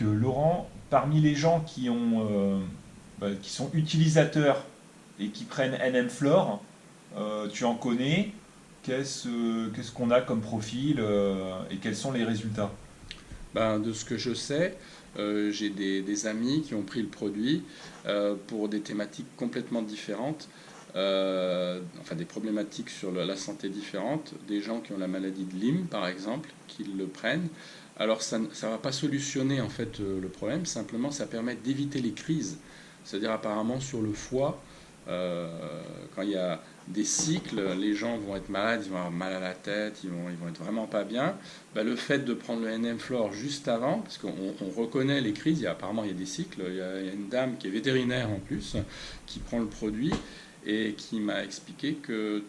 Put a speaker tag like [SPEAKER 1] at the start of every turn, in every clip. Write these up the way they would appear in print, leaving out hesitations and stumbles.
[SPEAKER 1] Laurent, parmi les gens qui sont utilisateurs et qui prennent NM-Flore, tu en connais. Qu'est-ce qu'on a comme profil et quels sont les résultats?
[SPEAKER 2] Ben, de ce que je sais, j'ai des amis qui ont pris le produit pour des thématiques complètement différentes, enfin des problématiques sur la santé différentes, des gens qui ont la maladie de Lyme par exemple, qui le prennent. Alors ça ne va pas solutionner en fait le problème, simplement ça permet d'éviter les crises. C'est-à-dire apparemment sur le foie, euh, quand il y a des cycles, les gens vont être malades, ils vont avoir mal à la tête, ils vont être vraiment pas bien. Ben, le fait de prendre le NM-Flore juste avant, parce qu'on reconnaît les crises, apparemment il y a des cycles, il y a une dame qui est vétérinaire en plus, qui prend le produit et qui m'a expliqué que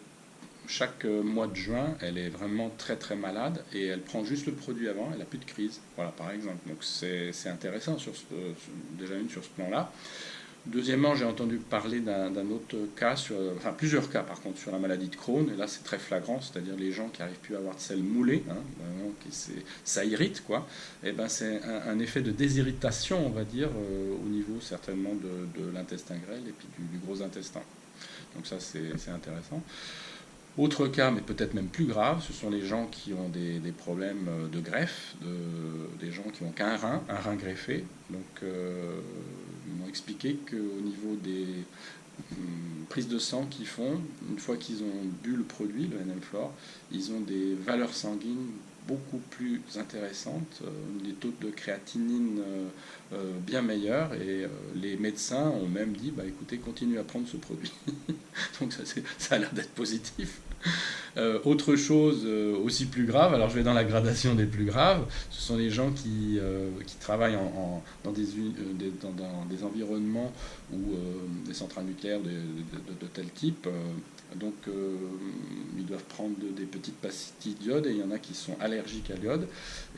[SPEAKER 2] chaque mois de juin, elle est vraiment très très malade et elle prend juste le produit avant, elle n'a plus de crise. Voilà, par exemple. Donc c'est intéressant déjà sur ce plan-là. Deuxièmement, j'ai entendu parler d'un autre cas, enfin plusieurs cas par contre, sur la maladie de Crohn. Et là, c'est très flagrant, c'est-à-dire les gens qui n'arrivent plus à avoir de selles moulées, hein, vraiment, ça irrite, quoi. Et ben, c'est un effet de désirritation, on va dire, au niveau certainement de l'intestin grêle et puis du gros intestin. Donc ça, c'est intéressant. Autre cas, mais peut-être même plus grave, ce sont les gens qui ont des problèmes de greffe, des gens qui n'ont qu'un rein, un rein greffé. Donc, ils m'ont expliqué qu'au niveau des prises de sang qu'ils font, une fois qu'ils ont bu le produit, le NM-Flore, ils ont des valeurs sanguines beaucoup plus intéressantes, des taux de créatinine bien meilleurs, et les médecins ont même dit, bah, écoutez, continuez à prendre ce produit. Donc ça a l'air d'être positif. Autre chose aussi plus grave, alors je vais dans la gradation des plus graves, ce sont les gens qui travaillent dans des environnements où des centrales nucléaires de tel type, donc ils doivent prendre des petites pastilles d'iode et il y en a qui sont allergiques à l'iode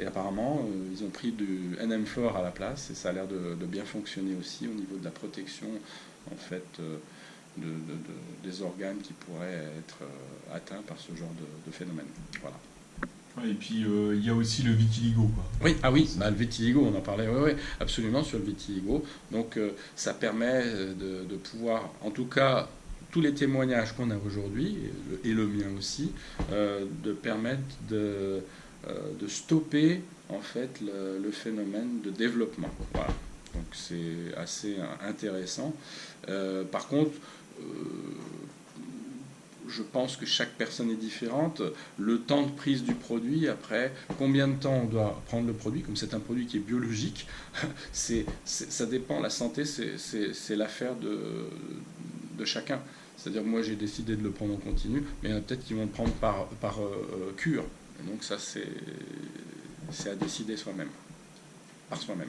[SPEAKER 2] et apparemment ils ont pris du NM-Flore à la place et ça a l'air de bien fonctionner aussi au niveau de la protection en fait des organes qui pourraient être atteints par ce genre de phénomène. Voilà.
[SPEAKER 1] Ouais, et puis il y a aussi le vitiligo, quoi.
[SPEAKER 2] Oui, ah oui, bah, le vitiligo, on en parlait, oui, oui, absolument sur le vitiligo. Donc ça permet de pouvoir, en tout cas, tous les témoignages qu'on a aujourd'hui, et le mien aussi, de permettre de stopper en fait le phénomène de développement. Voilà. Donc c'est assez intéressant. Par contre, euh, je pense que chaque personne est différente. Le temps de prise du produit, après, combien de temps on doit prendre le produit, comme c'est un produit qui est biologique, ça dépend. La santé, c'est l'affaire de chacun. C'est-à-dire que moi, j'ai décidé de le prendre en continu, mais il y en a peut-être qui vont le prendre par cure. Et donc ça, c'est à décider soi-même, par soi-même.